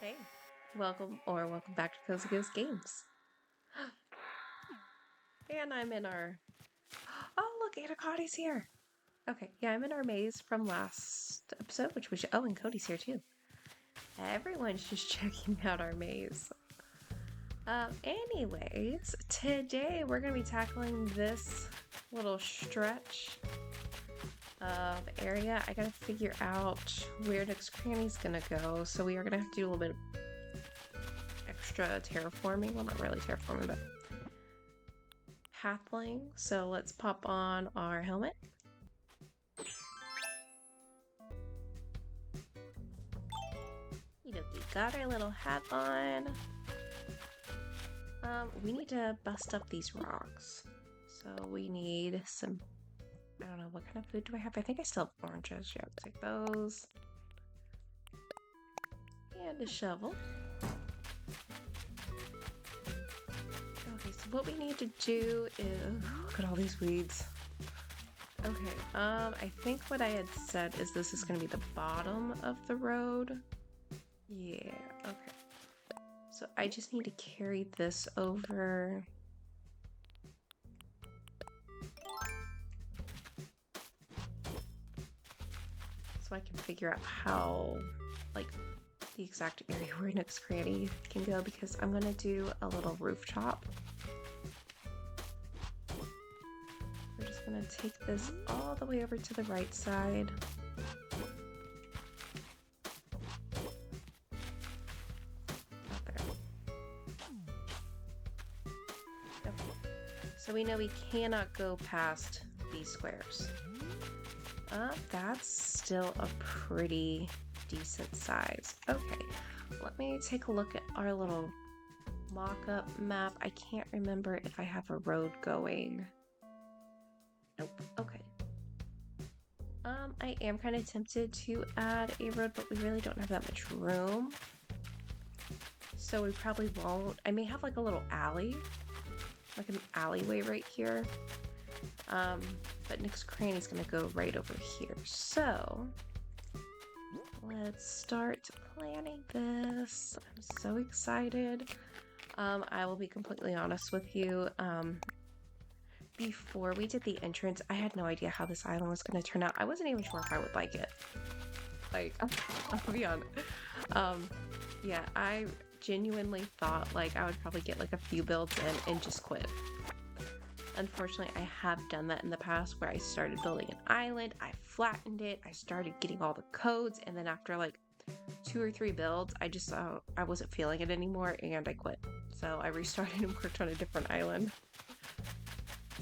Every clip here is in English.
Hey, welcome back to Cozy Ghost Games. And I'm in our... Oh, look, Anaconda's here. Okay, yeah, I'm in our maze from last episode, which was... Oh, and Cody's here too. Everyone's just checking out our maze. Anyways, today we're going to be tackling this little stretch of area. I gotta figure out where Nooks Cranny's gonna go, so we are gonna have to do a little bit of extra terraforming. Well, not really terraforming, but pathling. So let's pop on our helmet. We got our little hat on. We need to bust up these rocks. So we need some, I don't know, what kind of food do I have? I think I still have oranges. Yeah, I'll take those. And a shovel. Okay, so what we need to do is, look at all these weeds. Okay, I think what I had said is this is gonna be the bottom of the road. Yeah, okay. So I just need to carry this over. So I can figure out how, like, the exact area where Nooks Cranny can go, because I'm gonna do a little rooftop. We're just gonna take this all the way over to the right side. Not there. Okay. So we know we cannot go past these squares. That's still a pretty decent size. Okay, let me take a look at our little mock-up map. I can't remember if I have a road going. Nope. Okay. I am kind of tempted to add a road, but we really don't have that much room. So we probably won't. I may have like a little alley, like an alleyway right here. But Nooks Cranny's gonna go right over here. So let's start planning this. I'm so excited. I will be completely honest with you. Before we did the entrance, I had no idea how this island was going to turn out. I wasn't even sure if I would like it. Like, I'll be honest. Yeah, I genuinely thought like I would probably get like a few builds in and just quit. Unfortunately, I have done that in the past where I started building an island, I flattened it, I started getting all the codes, and then after like 2 or 3 builds, I just I wasn't feeling it anymore and I quit. So I restarted and worked on a different island.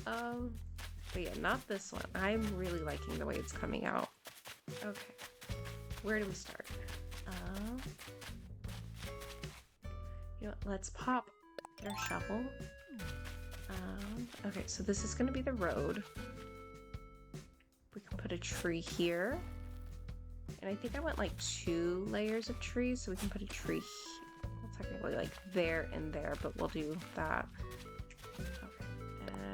But yeah, not this one. I'm really liking the way it's coming out. Okay, where do we start? You know what, let's get our shovel. Okay, so this is gonna be the road. We can put a tree here. And I think I want like 2 layers of trees, so we can put a tree well, technically like there and there, but we'll do that. Okay.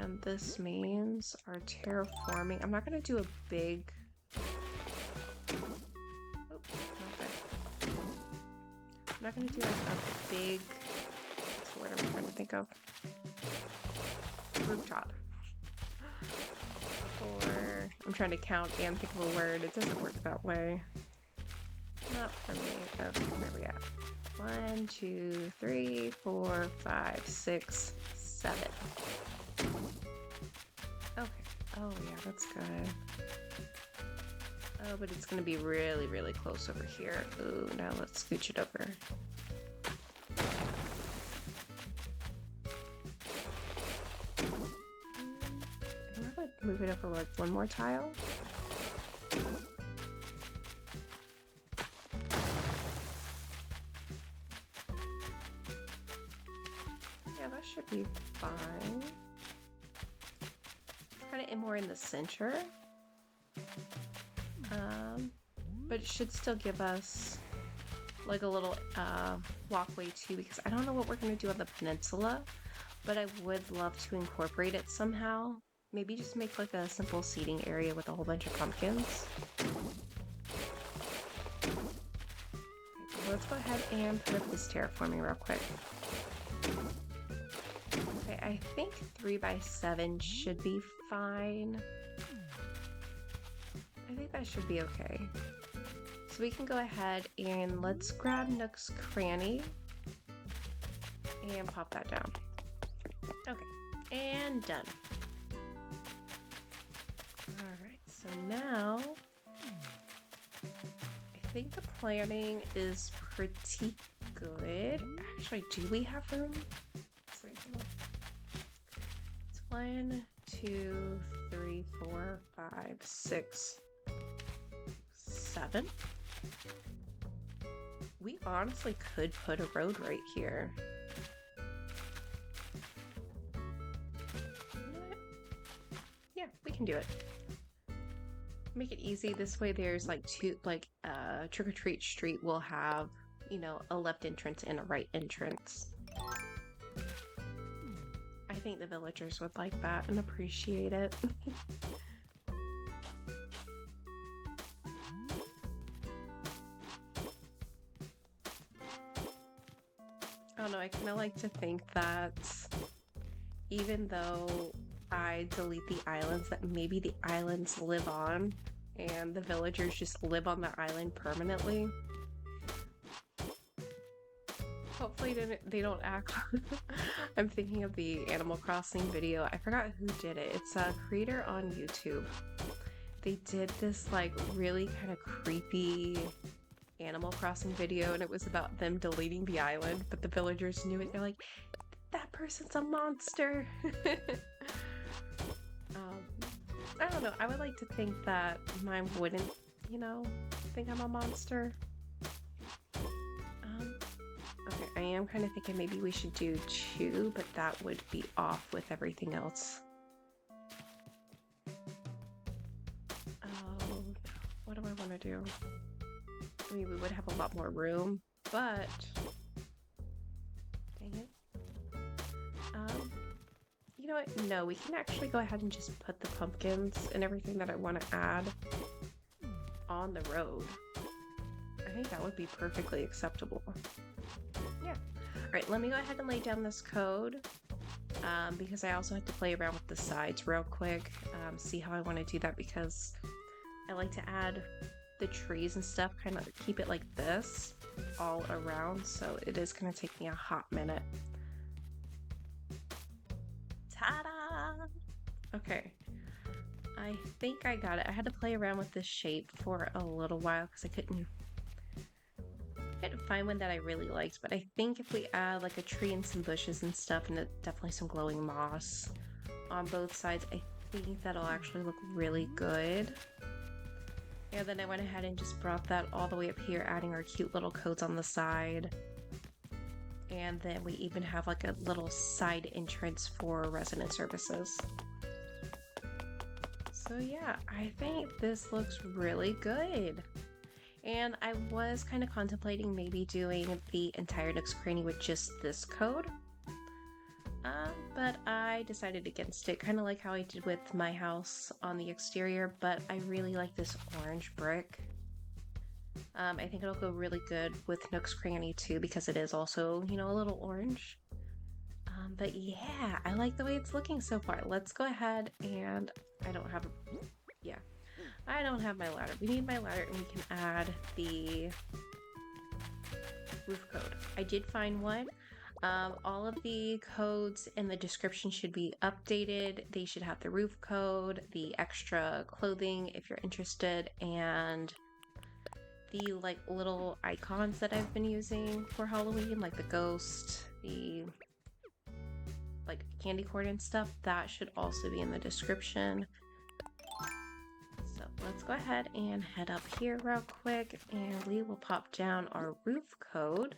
And this means our terraforming. I'm not gonna do a big. Oh, okay. I'm not gonna do like a big. What's the word I'm trying to think of? Rooftop. Or I'm trying to count and think of a word. It doesn't work that way. Not for me. Okay, where are we at? 1, 2, 3, 4, 5, 6, 7. Okay. Oh yeah, that's good. Oh, but it's gonna be really, really close over here. Ooh, now let's scooch it over. Move it over like 1 more tile. Yeah, that should be fine. Kind of more in the center. But it should still give us like a little walkway too, because I don't know what we're gonna do on the peninsula, but I would love to incorporate it somehow. Maybe just make like a simple seating area with a whole bunch of pumpkins. let's go ahead and put up this terraforming real quick. Okay, I think 3x7 should be fine. I think that should be okay. So we can go ahead and let's grab Nooks Cranny and pop that down. Okay, and done. Alright, so now I think the planning is pretty good. Actually, do we have room? It's 1, 2, 3, 4, 5, 6, 7. We honestly could put a road right here. Yeah, we can do it. Make it easy. This way there's like two, like Trick or Treat Street will have, you know, a left entrance and a right entrance. I think the villagers would like that and appreciate it. I don't know, I kind of like to think that even though I delete the islands, that maybe the islands live on and the villagers just live on the island permanently. Hopefully they don't act. I'm thinking of the Animal Crossing video. I forgot who did it. It's a creator on YouTube. They did this like really kind of creepy Animal Crossing video, and it was about them deleting the island, but the villagers knew it. They're like, that person's a monster. I don't know. I would like to think that mine wouldn't, you know, think I'm a monster. Okay, I am kind of thinking maybe we should do 2, but that would be off with everything else. Oh, what do I want to do? I mean, we would have a lot more room, but dang it. You know what? No, we can actually go ahead and just put the pumpkins and everything that I want to add on the road. I think that would be perfectly acceptable. Yeah. All right, let me go ahead and lay down this code because I also had to play around with the sides real quick, see how I want to do that, because I like to add the trees and stuff, kind of keep it like this all around, so it is going to take me a hot minute. Ta-da! Okay, I think I got it. I had to play around with this shape for a little while because I couldn't find one that I really liked, but I think if we add like a tree and some bushes and stuff, and definitely some glowing moss on both sides, I think that'll actually look really good. And then I went ahead and just brought that all the way up here, adding our cute little codes on the side. And then we even have like a little side entrance for resident services. So yeah, I think this looks really good. And I was kind of contemplating maybe doing the entire Nooks Cranny with just this code. But I decided against it, kind of like how I did with my house on the exterior, but I really like this orange brick. I think it'll go really good with Nooks Cranny too, because it is also, you know, a little orange. But yeah, I like the way it's looking so far. Let's go ahead and I don't have my ladder. We need my ladder, and we can add the roof code. I did find one. All of the codes in the description should be updated. They should have the roof code, the extra clothing if you're interested, and the like little icons that I've been using for Halloween, like the ghost, the like candy corn and stuff. That should also be in the description. So let's go ahead and head up here real quick, and we will pop down our roof code.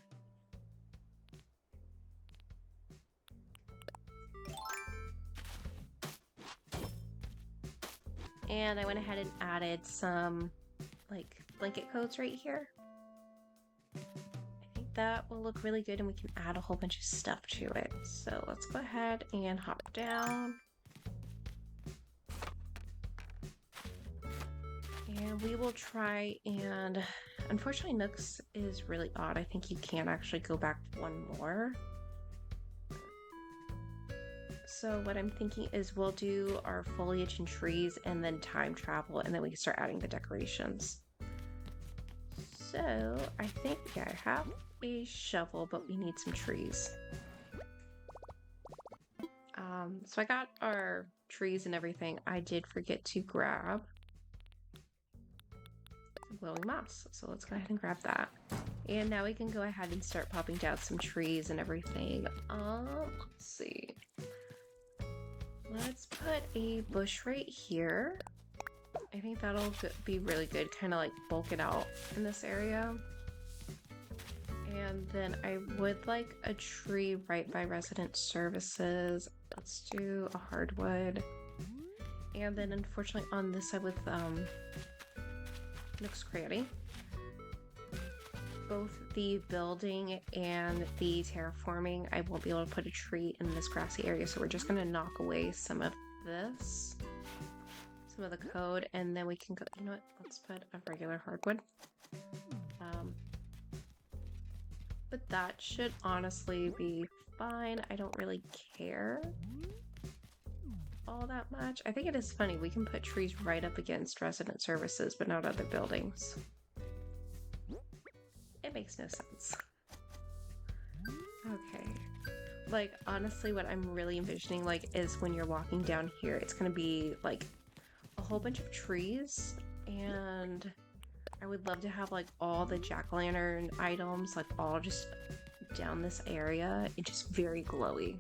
And I went ahead and added some like blanket codes right here. I think that will look really good, and we can add a whole bunch of stuff to it. So let's go ahead and hop down. And we will try and Unfortunately, Nooks is really odd. I think you can actually go back one more. So what I'm thinking is we'll do our foliage and trees and then time travel, and then we can start adding the decorations. So I think, yeah, I have a shovel, but we need some trees. So I got our trees and everything. I did forget to grab some glowing moss. So let's go ahead and grab that. And now we can go ahead and start popping down some trees and everything. Let's see. Let's put a bush right here. I think that'll be really good, kind of like bulk it out in this area. And then I would like a tree right by resident services. Let's do a hardwood. And then unfortunately on this side with Nooks Cranny, both the building and the terraforming, I won't be able to put a tree in this grassy area, so we're just going to knock away some of this, some of the code, and then we can go, you know what, let's put a regular hardwood. But that should honestly be fine. I don't really care all that much. I think it is funny, we can put trees right up against resident services, but not other buildings. It makes no sense. Okay. Like, honestly, what I'm really envisioning, like, is when you're walking down here, it's gonna be, like, a whole bunch of trees, and I would love to have, like, all the jack-o'-lantern items, like, all just down this area. It's just very glowy.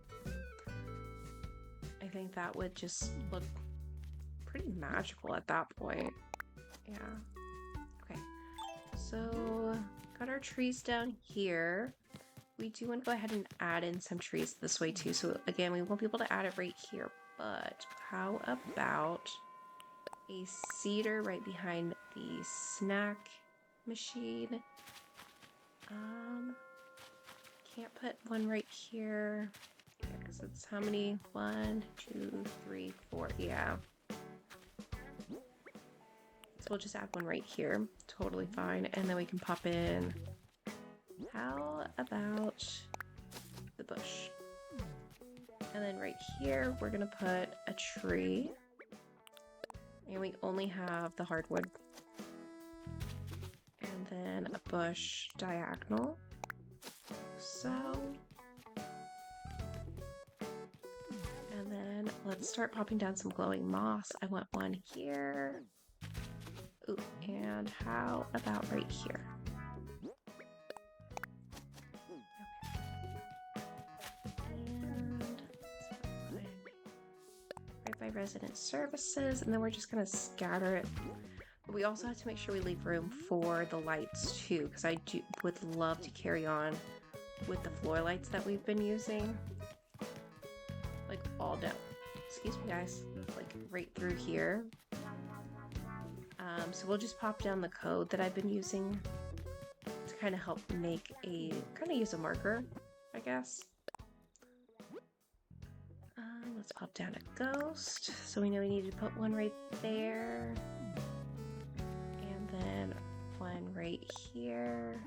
I think that would just look pretty magical at that point. Yeah. Okay. So got our trees down here. We do want to go ahead and add in some trees this way too. So again, we won't be able to add it right here, but how about a cedar right behind the snack machine? Can't put one right here because it's how many? 1, 2, 3, 4. Yeah. So we'll just add one right here. Totally fine. And then we can pop in. How about the bush? And then right here, we're gonna put a tree. And we only have the hardwood. And then a bush diagonal. So. And then let's start popping down some glowing moss. I want one here. Ooh, and how about right here? And right by resident services, and then we're just gonna scatter it. But we also have to make sure we leave room for the lights too, because I would love to carry on with the floor lights that we've been using. Like all down. Excuse me guys. Like right through here. So we'll just pop down the code that I've been using to kind of help make a, kind of use a marker, I guess. Let's pop down a ghost. So we know we need to put one right there. And then one right here.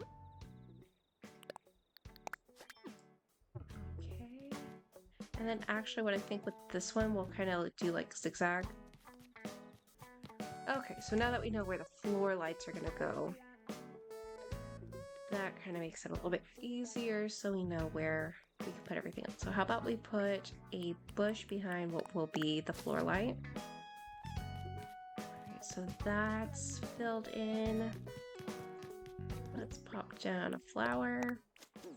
Okay. And then actually what I think with this one, we'll kind of do like zigzag. Okay, so now that we know where the floor lights are gonna go, that kind of makes it a little bit easier so we know where we can put everything else. So how about we put a bush behind what will be the floor light. Alright, so that's filled in. Let's pop down a flower,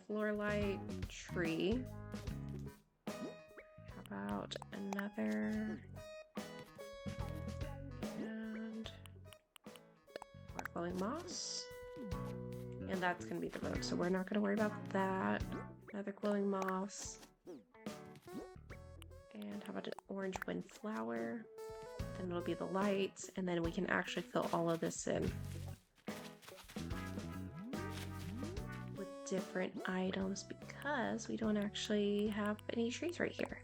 floor light, tree. How about another? Glowing moss, and that's gonna be the road, so we're not gonna worry about that. Another glowing moss, and how about an orange windflower? Then it'll be the lights, and then we can actually fill all of this in with different items because we don't actually have any trees right here.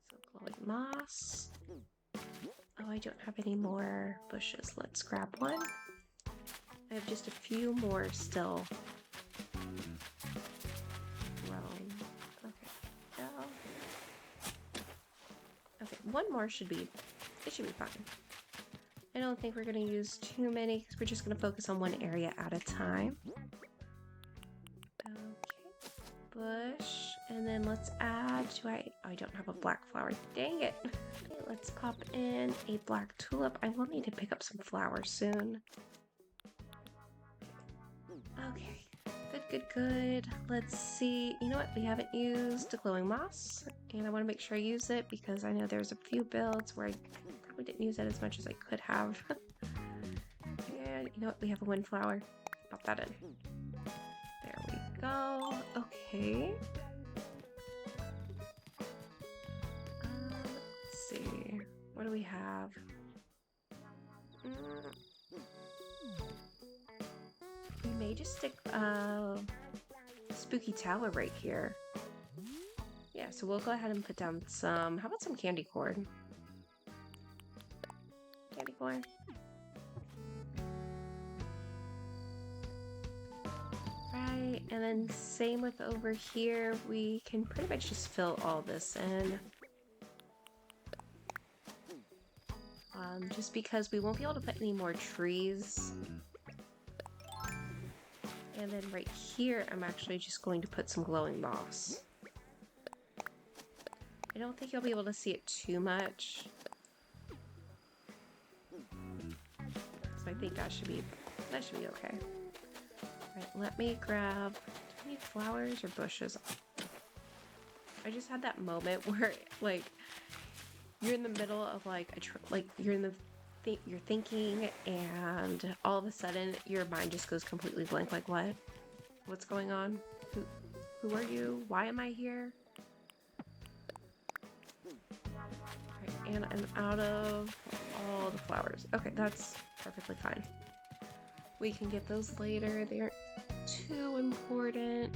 So glowing moss. Oh, I don't have any more bushes. Let's grab one. I have just a few more still growing. Okay, go. Okay, one more should be fine. I don't think we're gonna use too many because we're just gonna focus on one area at a time. Okay, bush, and then let's add, I don't have a black flower, dang it. Okay, let's pop in a black tulip. I will need to pick up some flowers soon. Okay, good. Let's see, you know what, we haven't used the glowing moss, and I want to make sure I use it because I know there's a few builds where I probably didn't use it as much as I could have. And you know what, we have a windflower. Pop that in. There we go. Okay. Let's see. What do we have? We may just stick spooky tower right here. Yeah, so we'll go ahead and put down some, how about some candy corn? Candy corn. Right, and then same with over here. We can pretty much just fill all this in. Just because we won't be able to put any more trees. And then right here, I'm actually just going to put some glowing moss. I don't think you'll be able to see it too much. So I think that should be okay. Alright, let me grab, do I need flowers or bushes? I just had that moment where, like, you're in the middle of, like, you're thinking, and all of a sudden, your mind just goes completely blank, like, what? What's going on? Who are you? Why am I here? Alright, and I'm out of all the flowers. Okay, that's perfectly fine. We can get those later. They aren't too important.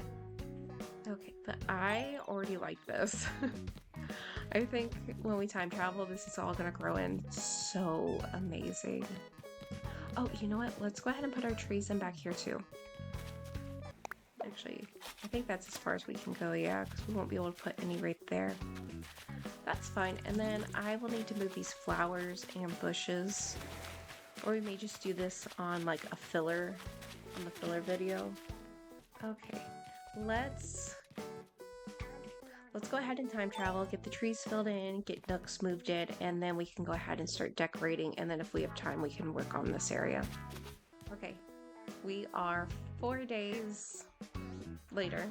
Okay, but I already like this. I think when we time travel, this is all gonna grow in so amazing. Oh, you know what? Let's go ahead and put our trees in back here too. Actually, I think that's as far as we can go, yeah, because we won't be able to put any right there. That's fine. And then I will need to move these flowers and bushes. Or we may just do this on like a filler, on the filler video. Okay, let's go ahead and time travel, get the trees filled in, get Nooks moved in, and then we can go ahead and start decorating, and then if we have time, we can work on this area. Okay, we are 4 days later.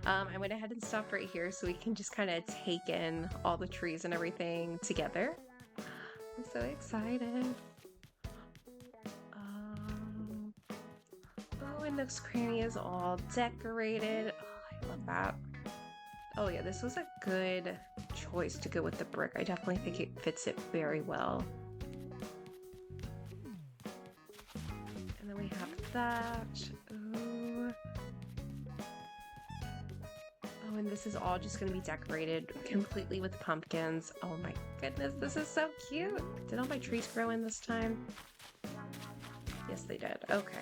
I went ahead and stopped right here so we can just kind of take in all the trees and everything together. I'm so excited. Oh, and Nooks Cranny is all decorated. Oh, I love that. Oh yeah, this was a good choice to go with the brick. I definitely think it fits it very well. And then we have that. Ooh. Oh, and this is all just going to be decorated completely with pumpkins. Oh my goodness, this is so cute. Did all my trees grow in this time? Yes, they did. Okay.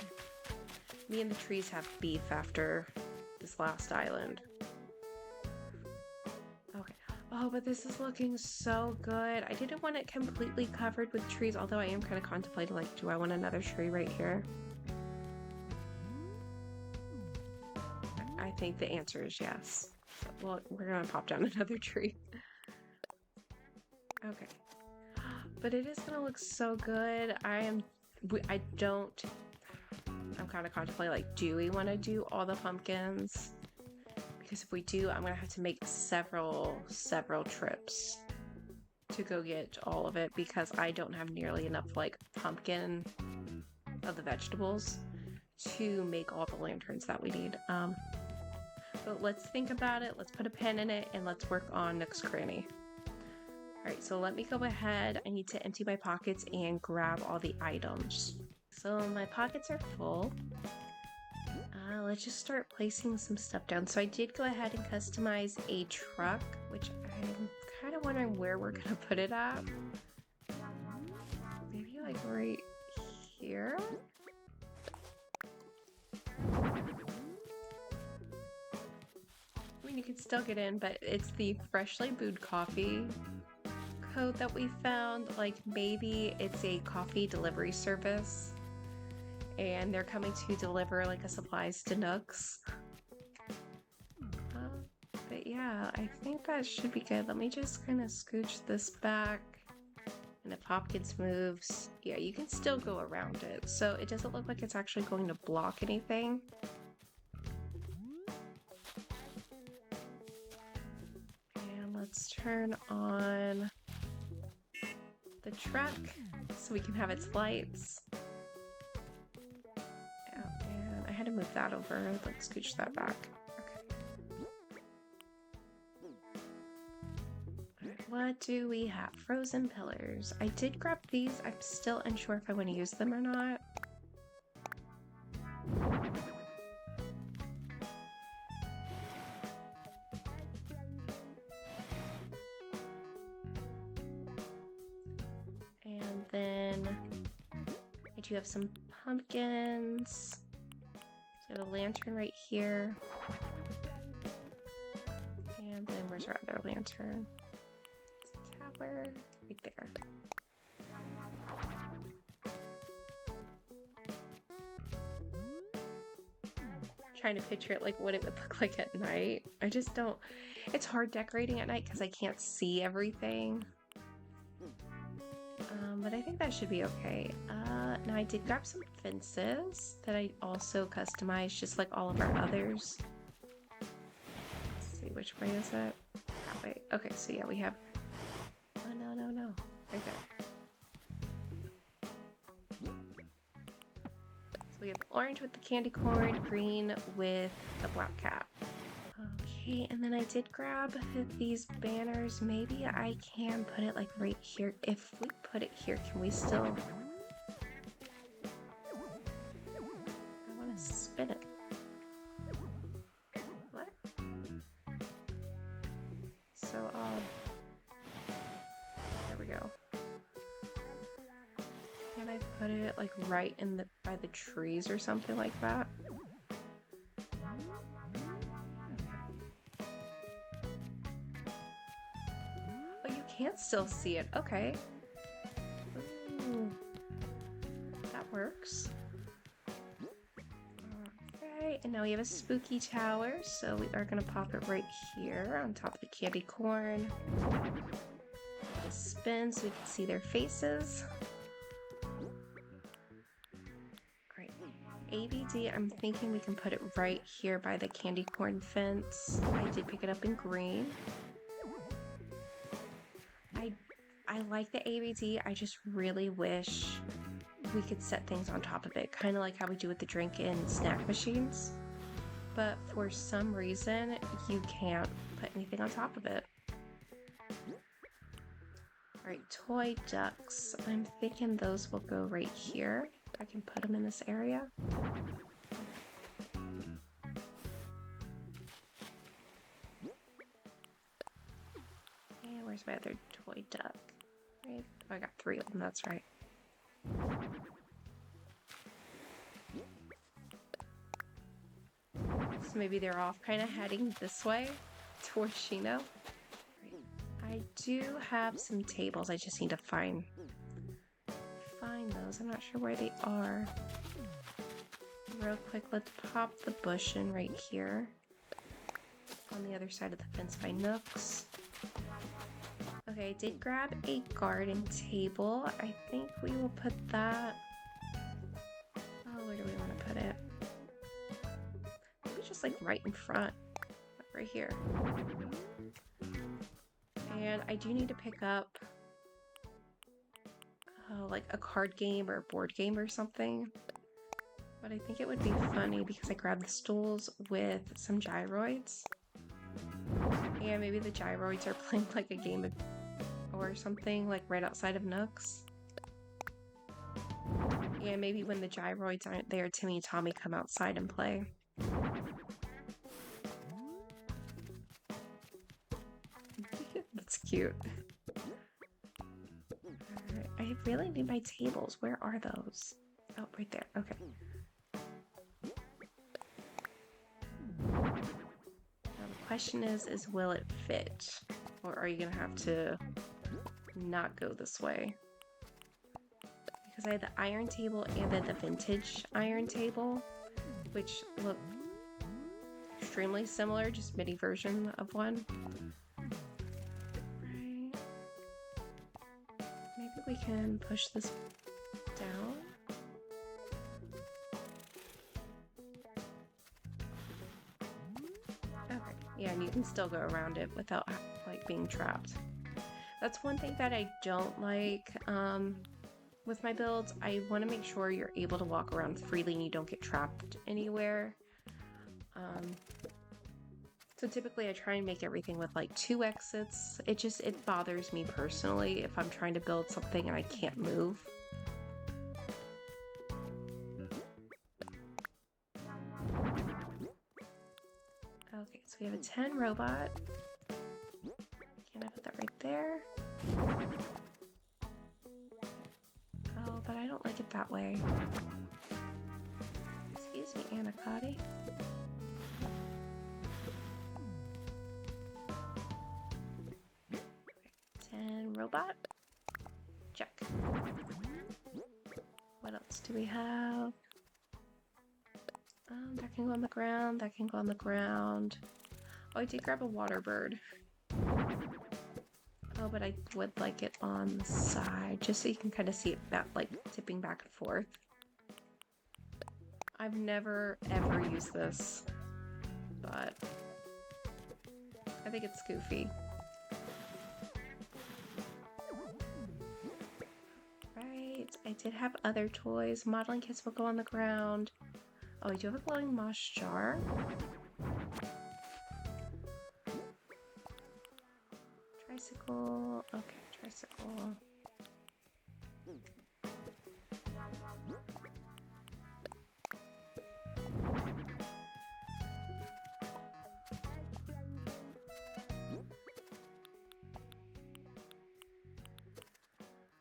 Me and the trees have beef after this last island. Okay. Oh, but this is looking so good. I didn't want it completely covered with trees, although I am kind of contemplating, like, do I want another tree right here? I think the answer is yes. So, well, we're gonna pop down another tree. Okay. But it is gonna look so good. I'm kind of contemplating, like, do we want to do all the pumpkins? Because if we do, I'm gonna have to make several trips to go get all of it because I don't have nearly enough, like, pumpkin of the vegetables to make all the lanterns that we need. But let's think about it, let's put a pin in it, and let's work on Nooks Cranny. Alright, so let me go ahead. I need to empty my pockets and grab all the items. So my pockets are full. Let's just start placing some stuff down. So I did go ahead and customize a truck, which I'm kind of wondering where we're going to put it at. like right here? I mean, you can still get in, but it's the freshly brewed coffee code that we found. Like, maybe it's a coffee delivery service and they're coming to deliver like a supplies to Nooks. But yeah, I think that should be good. Let me just kind of scooch this back. And if Hopkins moves, yeah, you can still go around it. So it doesn't look like it's actually going to block anything. And let's turn on the truck so we can have its lights. Oh, and I had to move that over. Let's scooch that back. What do we have? Frozen pillars. I did grab these. I'm still unsure if I want to use them or not. And then I do have some pumpkins. So I have a lantern right here. And then where's our other lantern? Right there. Trying to picture it like what it would look like at night. I just don't. It's hard decorating at night because I can't see everything. But I think that should be okay. Now I did grab some fences that I also customized, just like all of our others. Let's see, which way is it? That way. Okay, so yeah, we have. Oh, no. Right there. So we have orange with the candy corn, green with the black cap. Okay, and then I did grab these banners. Maybe I can put it like right here. If we put it here, can we still... I want to spin it. What? So odd. There we go. Can I put it like right in the by the trees or something like that? Oh, you can still see it. Okay. Ooh. That works. Okay, and now we have a spooky tower, so we are gonna pop it right here on top of the candy corn. Spin so we can see their faces. Great. ABD, I'm thinking we can put it right here by the candy corn fence. I did pick it up in green. I like the ABD. I just really wish we could set things on top of it, kind of like how we do with the drink and snack machines. But for some reason, you can't put anything on top of it. Alright, toy ducks. I'm thinking those will go right here. I can put them in this area. And where's my other toy duck? Right. Oh, I got 3 of them, that's right. So maybe they're off kind of heading this way towards Shino. I do have some tables. I just need to find those. I'm not sure where they are. Real quick, let's pop the bush in right here on the other side of the fence by Nooks. Okay, I did grab a garden table. I think we will put that... Oh, where do we want to put it? Maybe just like right in front. Right here. And I do need to pick up like a card game or a board game or something. But I think it would be funny because I grabbed the stools with some gyroids. And maybe the gyroids are playing like a game of, or something like right outside of Nooks. And maybe when the gyroids aren't there, Timmy and Tommy come outside and play. That's cute. Right, I I really need my tables. Where are those? Oh, right there. Okay. Now the question is will it fit? Or are you gonna have to not go this way? Because I had the iron table and then the vintage iron table, which look extremely similar, just mini version of one. Right. Maybe we can push this down. Okay, yeah, and you can still go around it without like being trapped. That's one thing that I don't like with my builds. I want to make sure you're able to walk around freely and you don't get trapped anywhere. So typically I try and make everything with like 2 exits. It bothers me personally if I'm trying to build something and I can't move. Okay, so we have a 10 robot. Can I put that right there? Oh, but I don't like it that way. Excuse me, Anacotti. 10 robot. Check. What else do we have? That can go on the ground. That can go on the ground. Oh, I did grab a water bird. Oh, but I would like it on the side, just so you can kind of see it back, like tipping back and forth. I've never ever used this, but I think it's goofy. Right, I did have other toys. Modeling kits will go on the ground. Oh, I do have a glowing moss jar. Tricycle. Okay, tricycle.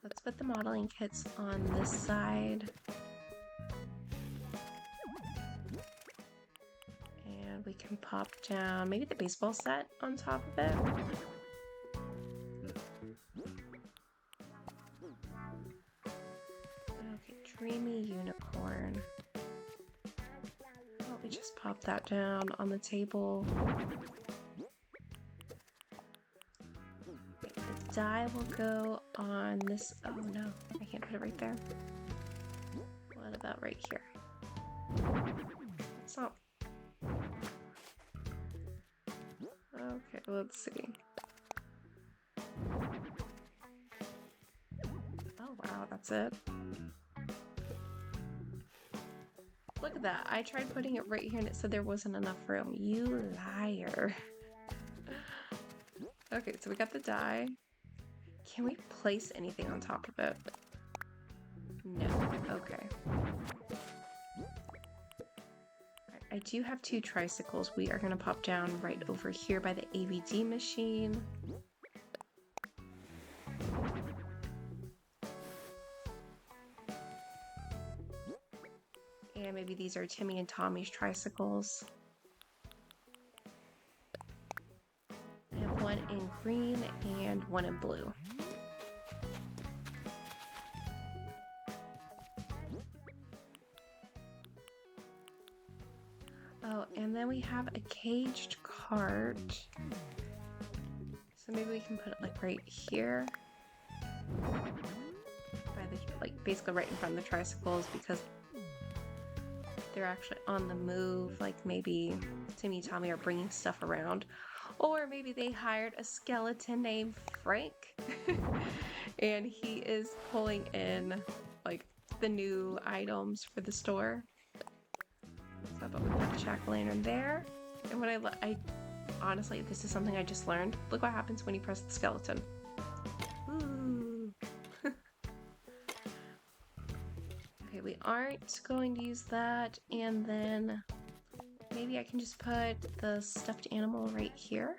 Let's put the modeling kits on this side. And we can pop down maybe the baseball set on top of it. Okay, dreamy unicorn. Oh, we just pop that down on the table. Okay, the die will go on this. Oh no, I can't put it right there. What about right here? It's not. Okay, let's see. Oh wow, that's it. Look at that. I tried putting it right here and it said there wasn't enough room. You liar. Okay, so we got the die. Can we place anything on top of it? No. Okay. I do have 2 tricycles. We are going to pop down right over here by the ABD machine. And maybe these are Timmy and Tommy's tricycles. I have one in green and one in blue. Oh, and then we have a caged cart. So maybe we can put it like right here. By the, like basically right in front of the tricycles, because they're actually on the move. Like maybe Timmy and Tommy are bringing stuff around. Or maybe they hired a skeleton named Frank and he is pulling in like the new items for the store. So I thought we put the jack-o'-lantern there. And when I honestly, this is something I just learned. Look what happens when you press the skeleton. Ooh. Okay, we aren't going to use that. And then maybe I can just put the stuffed animal right here.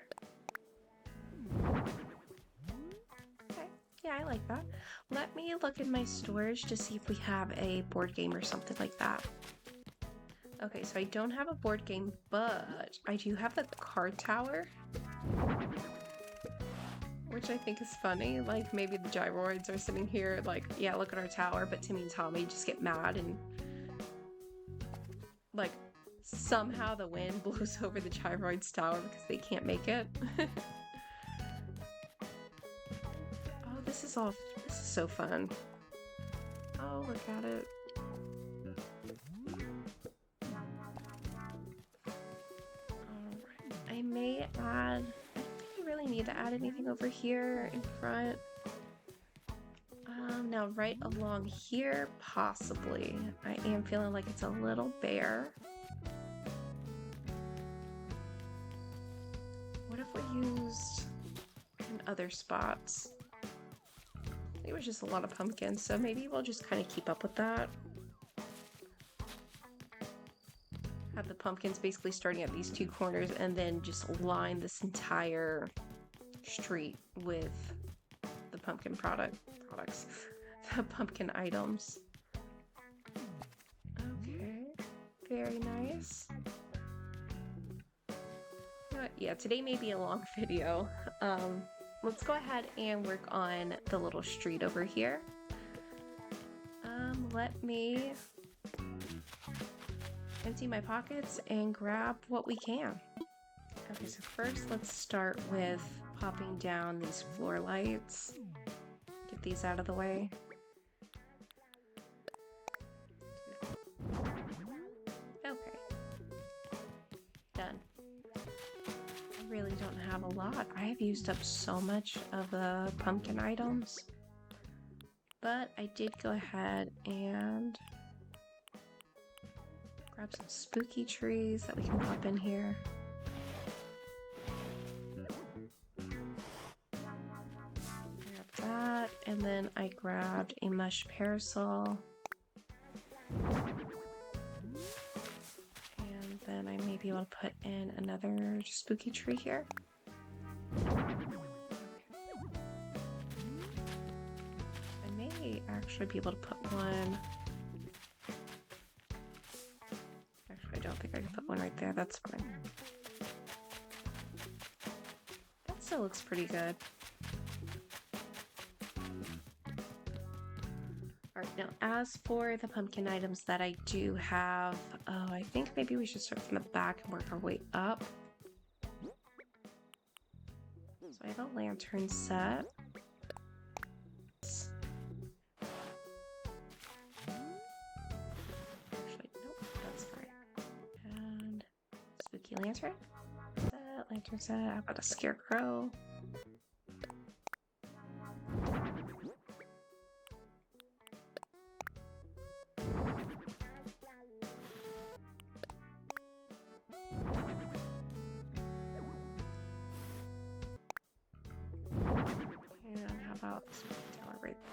Okay, yeah, I like that. Let me me look in my storage to see if we have a board game or something like that. Okay, so I don't have a board game, but I do have the card tower, which I think is funny. Like, maybe the gyroids are sitting here like, yeah, look at our tower, but Timmy and Tommy just get mad and like somehow the wind blows over the gyroids tower because they can't make it. Oh, this is so fun. Oh, look at it. Alright, I may add, I don't think I really need to add anything over here in front. Now right along here, possibly. I am feeling like it's a little bare. What if we used in other spots? It was just a lot of pumpkins, so maybe we'll just kind of keep up with that. Have the pumpkins basically starting at these two corners and then just line this entire street with the pumpkin products, the pumpkin items. Okay, very nice. You know what? Yeah, today may be a long video. Let's go ahead and work on the little street over here. Let me empty my pockets and grab what we can. Okay, so first let's start with popping down these floor lights. Get these out of the way. Okay. Done. I really don't have a lot. I have used up so much of the pumpkin items. But I did go ahead and grab some spooky trees that we can pop in here. Grab that, and then I grabbed a mush parasol. And then I may be able to put in another spooky tree here. I may actually be able to put one. Actually, I don't think I can put one right there. That's fine. That still looks pretty good. Alright, now as for the pumpkin items that I do have, I think maybe we should start from the back and work our way up. So I have a lantern set. Actually, nope, that's fine. And spooky lantern. Lantern set. How about a scarecrow?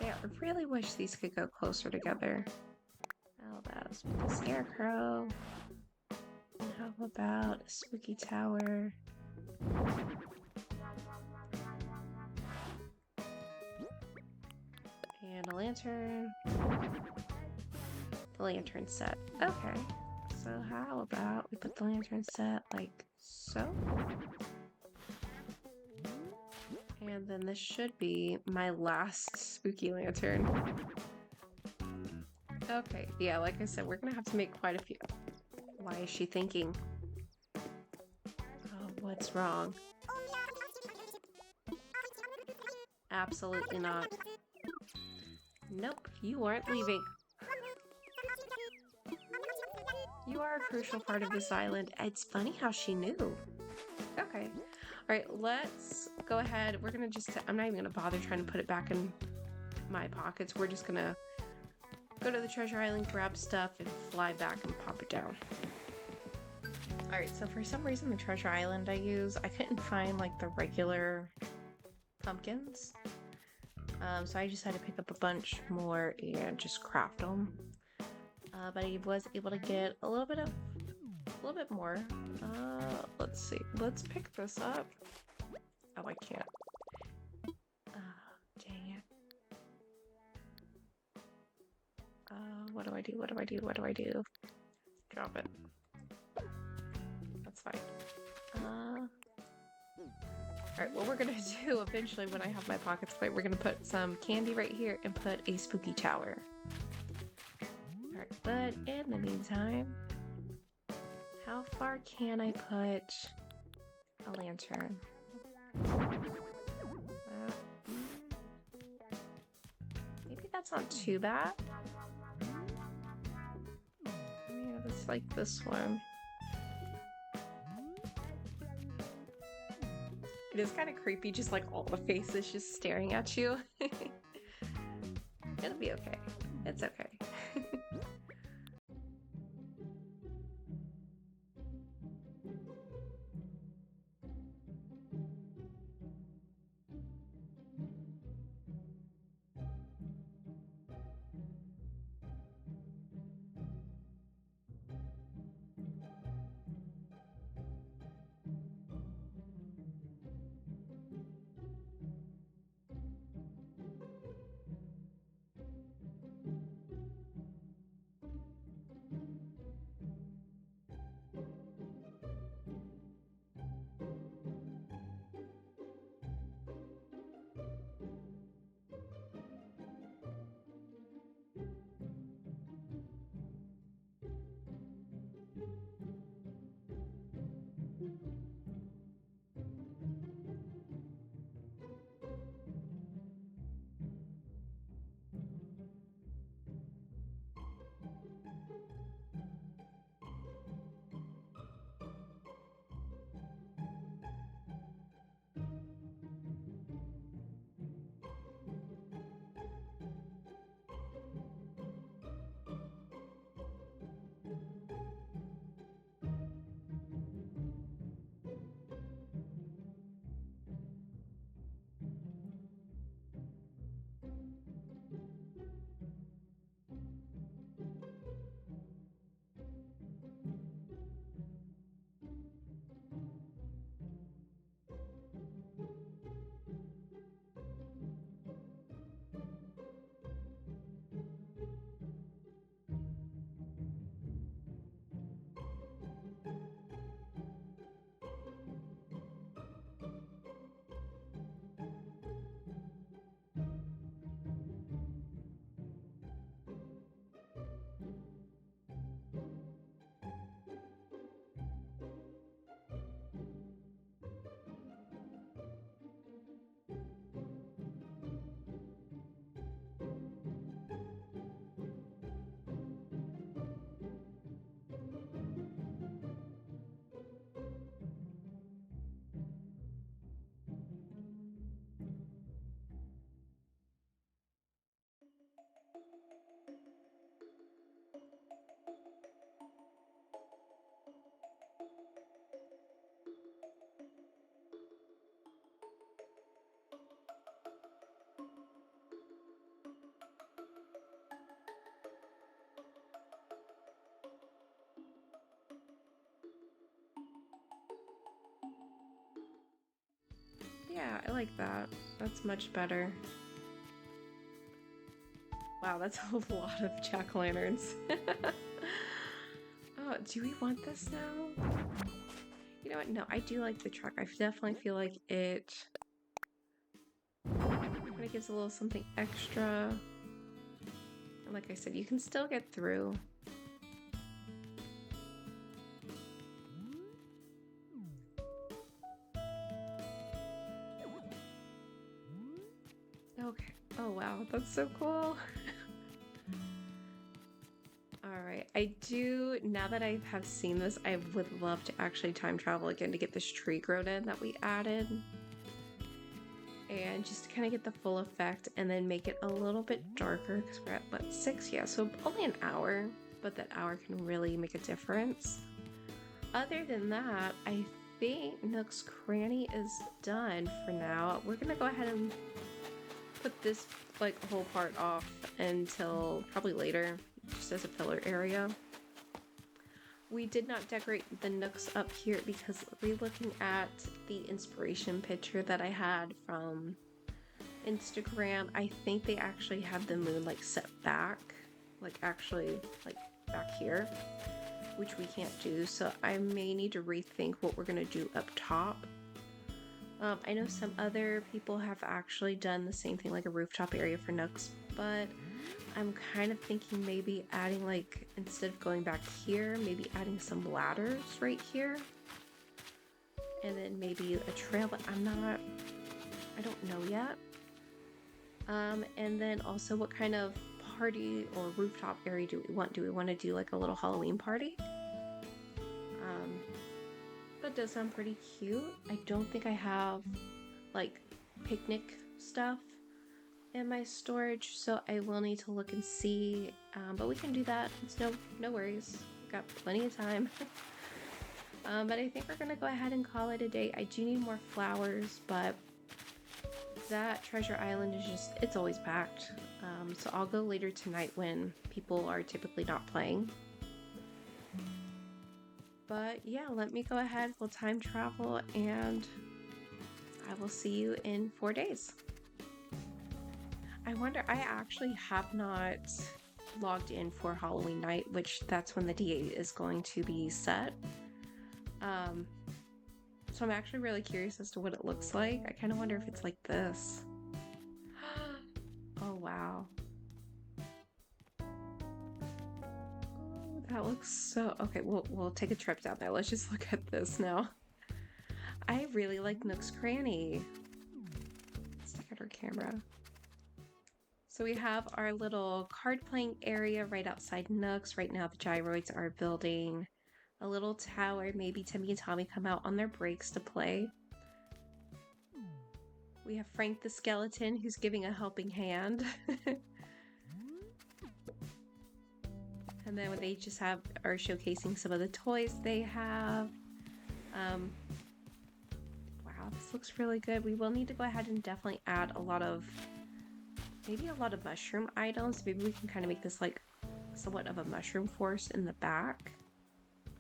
I really wish these could go closer together. How about a spooky scarecrow? And how about a spooky tower? And a lantern. The lantern set. Okay. So how about we put the lantern set like so? And then this should be my last spooky lantern. Okay, yeah, like I said, we're gonna have to make quite a few. Why is she thinking? Oh, what's wrong? Absolutely not. Nope, you aren't leaving. You are a crucial part of this island. It's funny how she knew. Okay. Alright, let's go ahead. We're gonna just, I'm not even gonna bother trying to put it back in my pockets. We're just gonna go to the treasure island, grab stuff, and fly back and pop it down. Alright, so for some reason the treasure island I couldn't find like the regular pumpkins. So I just had to pick up a bunch more and just craft them. But I was able to get a little bit more. Let's see. Let's pick this up. Oh, I can't. Dang it. What do I do? What do I do? What do I do? Drop it. That's fine. Alright, what we're gonna do eventually when I have my pockets full, we're gonna put some candy right here and put a spooky tower. Alright, but in the meantime, how far can I put a lantern? Maybe that's not too bad. Yeah, it's like this one. It is kind of creepy, just like all the faces just staring at you. It'll be okay. It's okay. Yeah, I like that. That's much better. Wow, that's a lot of jack-o'-lanterns. Oh, do we want this now? You know what? No, I do like the truck. I definitely feel like it kind of gives a little something extra. And like I said, you can still get through. Okay. Oh wow, that's so cool. Alright, I do, now that I have seen this, I would love to actually time travel again to get this tree grown in that we added. And just to kind of get the full effect and then make it a little bit darker because we're at, what, 6? Yeah, so only an hour, but that hour can really make a difference. Other than that, I think Nooks Cranny is done for now. We're gonna go ahead and put this like whole part off until probably later, just as a filler area. We did not decorate the nooks up here because re-looking at the inspiration picture that I had from Instagram, I think they actually had the moon like set back like actually like back here, which we can't do. So I may need to rethink what we're gonna do up top. I know some other people have actually done the same thing, like a rooftop area for Nooks, but I'm kind of thinking maybe adding, like, instead of going back here, maybe adding some ladders right here. And then maybe a trail, but I don't know yet. And then also what kind of party or rooftop area do we want? Do we want to do like a little Halloween party? That does sound pretty cute. I don't think I have like picnic stuff in my storage, so I will need to look and see. But we can do that. It's no worries. We've got plenty of time. But I think we're gonna go ahead and call it a day. I do need more flowers, but that treasure island is just, it's always packed. So I'll go later tonight when people are typically not playing. But yeah, let me go ahead, we'll time travel, and I will see you in 4 days. I wonder, I actually have not logged in for Halloween night, which that's when the D8 is going to be set. So I'm actually really curious as to what it looks like. I kind of wonder if it's like this. Oh wow. That looks so... Okay, we'll take a trip down there. Let's just look at this now. I really like Nooks Cranny. Let's look at our camera. So we have our little card playing area right outside Nooks. Right now the gyroids are building a little tower. Maybe Timmy and Tommy come out on their breaks to play. We have Frank the skeleton who's giving a helping hand. And then they just are showcasing some of the toys they have. Wow, this looks really good. We will need to go ahead and definitely add maybe a lot of mushroom items. Maybe we can kind of make this like somewhat of a mushroom forest in the back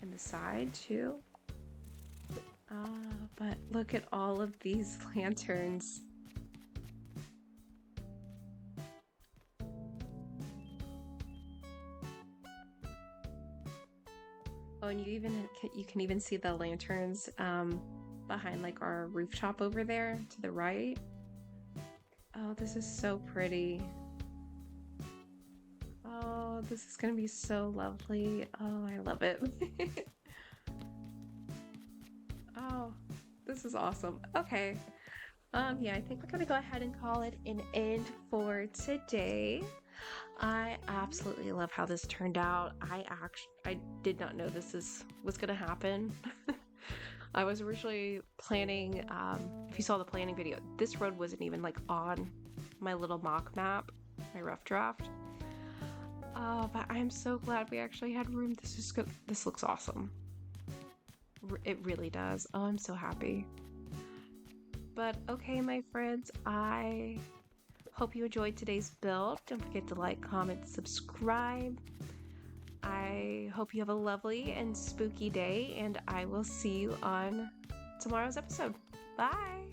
and the side too. But look at all of these lanterns. Oh, and you can even see the lanterns behind like our rooftop over there to the right. Oh, this is so pretty. Oh, this is gonna be so lovely. Oh, I love it. Oh, this is awesome. Okay. Yeah, I think we're gonna go ahead and call it an end for today. I absolutely love how this turned out. I did not know this was gonna happen. I was originally planning, if you saw the planning video, this road wasn't even like on my little mock map, my rough draft. Oh, but I'm so glad we actually had room. This is good. This looks awesome. It really does. Oh, I'm so happy. But okay, my friends, I hope you enjoyed today's build. Don't forget to like, comment, subscribe. I hope you have a lovely and spooky day, and I will see you on tomorrow's episode. Bye!